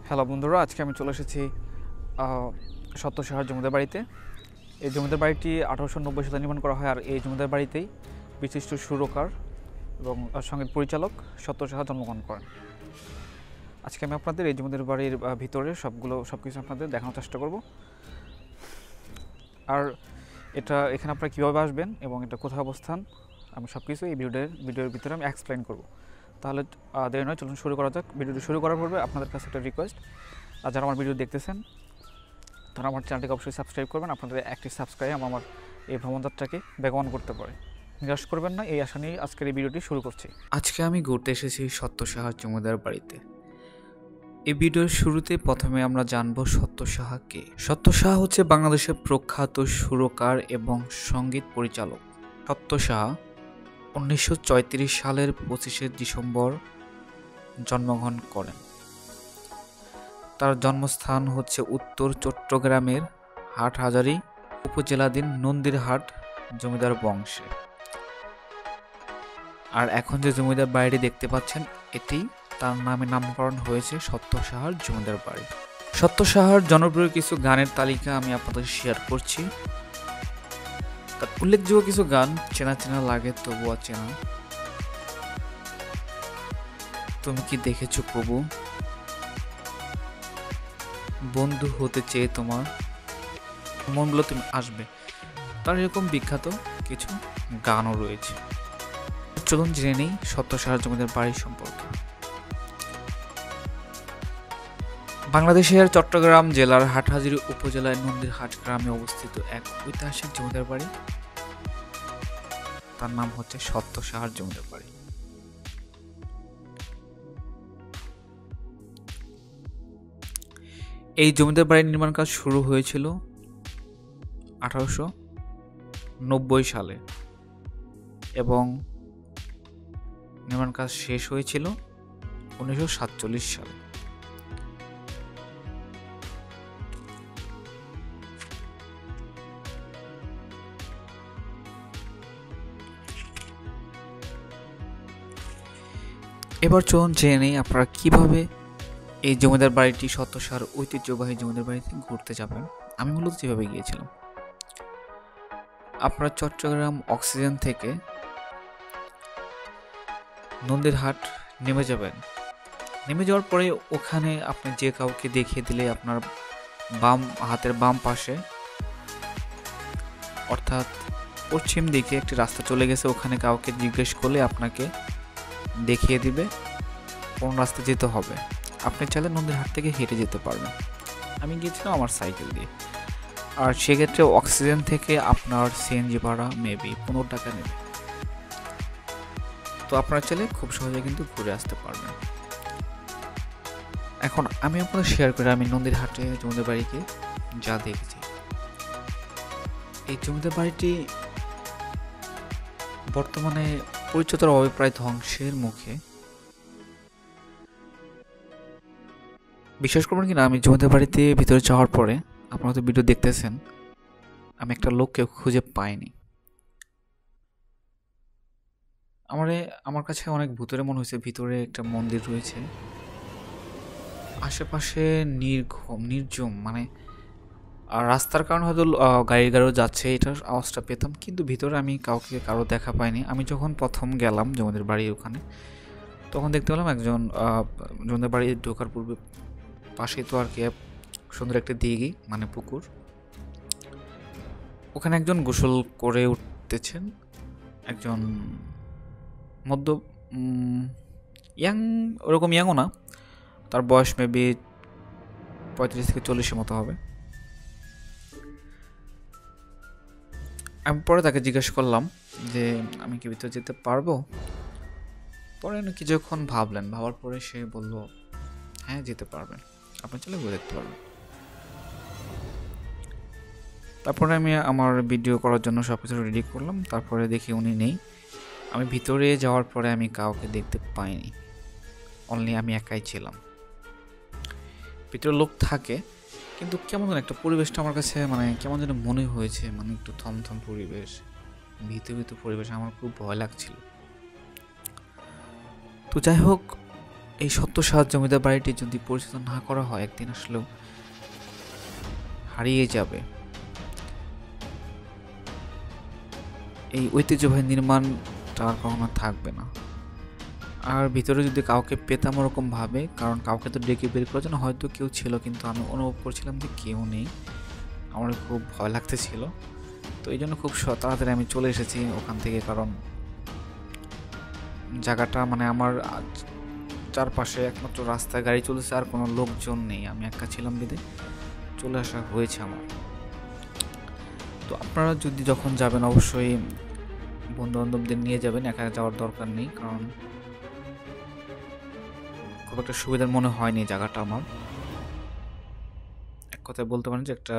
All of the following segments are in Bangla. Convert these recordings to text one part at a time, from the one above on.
হ্যালো বন্ধুরা, আজকে আমি চলে এসেছি সত্য সাহার জমিদার বাড়িতে। এই জমিদার বাড়িটি 1890 সালে নির্মাণ করা হয়, আর এই জমিদার বাড়িতেই বিশিষ্ট সুরকার এবং সঙ্গীত পরিচালক সত্য সাহা জন্মগ্রহণ করেন। আজকে আমি আপনাদের এই জমিদার বাড়ির ভিতরে সব কিছু আপনাদের দেখানোর চেষ্টা করব। আর এখানে আপনারা কীভাবে আসবেন এবং এটা কোথায় অবস্থান, আমি সব কিছু এই ভিডিওর ভিতরে আমি এক্সপ্লেন করব। তাহলে দেরি নয়, চলুন শুরু করা যাক। ভিডিওটি শুরু করার পূর্বে আপনাদের কাছে একটা রিকোয়েস্ট, আর যারা আমার ভিডিও দেখতেছেন তারা আমার চ্যানেলটিকে অবশ্যই সাবস্ক্রাইব করবেন। আপনাদের একটি সাবস্ক্রাইব আমার এই ভ্রমণযাত্রাকে বেগবান করতে পারে। নিরাশ করবেন না, এই আশা নিয়ে আজকের এই ভিডিওটি শুরু করছি। আজকে আমি ঘুরতে এসেছি সত্য সাহার জমিদার বাড়িতে। এই ভিডিওর শুরুতে প্রথমে আমরা জানব সত্য সাহা কে। সত্য সাহা হচ্ছে বাংলাদেশের প্রখ্যাত সুরকার এবং সঙ্গীত পরিচালক। সত্য সাহা 1934 সালের 25শে ডিসেম্বর জন্মগ্রহণ করেন। তার জন্মস্থান হচ্ছে উত্তর চট্টগ্রামের হাটহাজারী উপজেলাধীন নন্দীরহাট জমিদার বংশে। আর এখন যে জমিদার বাড়িটি দেখতে পাচ্ছেন, এটি তার নামে নামকরণ হয়েছে সত্য সাহার জমিদার বাড়ি। সত্য সাহার জনপ্রিয় কিছু গানের তালিকা আমি আপনাদের শেয়ার করছি। তার উল্লেখযোগ্য কিছু গান চেনা চেনা লাগে তবুও চেনা। তুমি কি দেখেছো প্রভু, বন্ধু হতে চেয়ে তোমার মনগুলো তুমি আসবে। তার এরকম বিখ্যাত কিছু গানও রয়েছে। চলুন জেনে নেই সত্য সাহার জমিদার বাড়ি সম্পর্কে। বাংলাদেশের চট্টগ্রাম জেলার হাটহাজারী উপজেলায় নন্দীরহাট গ্রামে অবস্থিত এক ঐতিহাসিক জমিদার বাড়ি। তার নাম হচ্ছে সত্য সাহার জমিদার বাড়ি। এই জমিদার বাড়ির নির্মাণ কাজ শুরু হয়েছিল 1890 সালে এবং নির্মাণ কাজ শেষ হয়েছিল 1947 সালে। এবার চলুন জেনে নেই আপনারা কিভাবে এই জমিদার বাড়িটি সত্য সাহার ঐতিহ্যবাহী জমিদার বাড়িতে ঘুরতে যাবেন। আমি মূলত যেভাবে গিয়েছিলাম, আপনারা চট্টগ্রাম অক্সিজেন থেকে নন্দীরহাট নেমে যাবেন। নেমে যাওয়ার পরে ওখানে আপনি যে কাউকে দেখিয়ে দিলে আপনার হাতের বাম পাশে, অর্থাৎ পশ্চিম দিকে একটি রাস্তা চলে গেছে। ওখানে কাউকে জিজ্ঞেস করলে আপনাকে দেখিয়ে দিবে কোন রাস্তা যেতে হবে। আপনি চাইলে নন্দীরহাট থেকে হেঁটে যেতে পারবেন। আমি গিয়েছিলাম আমার সাইকেল দিয়ে। আর সেক্ষেত্রে অক্সিজেন থেকে আপনার সিএনজি ভাড়া মেবি 15 টাকা নেবে। তো আপনারা চাইলে খুব সহজে কিন্তু ঘুরে আসতে পারবেন। এখন আমি আপনাদের শেয়ার করি আমি নন্দীরহাটে জমিদার বাড়িকে যা দেখেছি। এই জমিদার বাড়িটি বর্তমানে পরিচিতর অভাবে প্রায় ধ্বংসের মুখে। বিশ্বাস করবেন কিনা, আমি জমিদার বাড়িতে ভিতরে যাওয়ার পরে, আপনারা তো ভিডিও দেখতেছেন, আমি একটা লোককে খুঁজে পাইনি। আমার কাছে অনেক ভূতুরে মনে হয়েছে। ভিতরে একটা মন্দির রয়েছে, আশেপাশে নির্জম, মানে আর রাস্তার কারণে হয়তো গাড়িও যাচ্ছে, এটার আওয়াজটা পেতাম, কিন্তু ভিতরে আমি কারো দেখা পাইনি। আমি যখন প্রথম গেলাম জমিদার বাড়ির ওখানে, তখন দেখতে পেলাম একজন জমিদার বাড়ি ঢোকার পূর্বে পাশেই তো আর কি সুন্দর একটা দিঘি, মানে পুকুর, ওখানে একজন গোসল করে উঠতেছেন। একজন মধ্য ইয়াং, ওরকম ইয়াংও না, তার বয়স মেবি 35 থেকে 40-এর মতো হবে। আমি পরে তাকে জিজ্ঞেস করলাম যে আমি কি ভিতরে যেতে পারবো। পরে কিছুক্ষণ ভাবার পরে সে বলল, হ্যাঁ যেতে পারবেন, আপনি চলে ঘুরে দেখতে পারবেন। তারপরে আমি আমার ভিডিও করার জন্য সব কিছু রেডি করলাম। তারপরে দেখি উনি নেই। আমি ভিতরে যাওয়ার পরে আমি কাউকে দেখতে পাইনি, অনলি আমি একাই ছিলাম। ভিতরে লোক থাকে, কিন্তু কেমন যেন একটা পরিবেশটা আমার কাছে মানে কেমন যেন মনে হয়েছে, মানে একটু থমথম পরিবেশ, ভীতু পরিবেশ, আমার খুব ভয় লাগছিল। তো যাই হোক, এই সত্য সাহার জমিদার বাড়িটি যদি পরিচিত না করা হয় একদিন আসলেও হারিয়ে যাবে। এই ঐতিহ্যবাহী নির্মাণটা আর কখনো থাকবে না। আর ভিতরে যদি কাউকে পেতাম ওরকম ভাবে, কারণ কাউকে তো ডেকে বের করার জন্য হয়তো কেউ ছিল, কিন্তু আমি অনুভব করছিলাম যে কেউ নেই। আমার খুব ভয় লাগতেছিল, তো এই জন্য খুব তাড়াতাড়ি আমি চলে এসেছি ওখান থেকে, কারণ জায়গাটা মানে আমার চারপাশে একমাত্র রাস্তায় গাড়ি চলছে, আর কোনো লোকজন নেই, আমি একা ছিলাম বিদে চলে আসা হয়েছে আমার। তো আপনারা যদি যখন যাবেন অবশ্যই বন্ধু বান্ধবদের নিয়ে যাবেন, একা যাওয়ার দরকার নেই, কারণ খুব একটা সুবিধার মনে হয়নি জায়গাটা আমার। এক কথায় বলতে পারেন যে একটা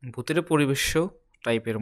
ভূতের পরিবেশ টাইপের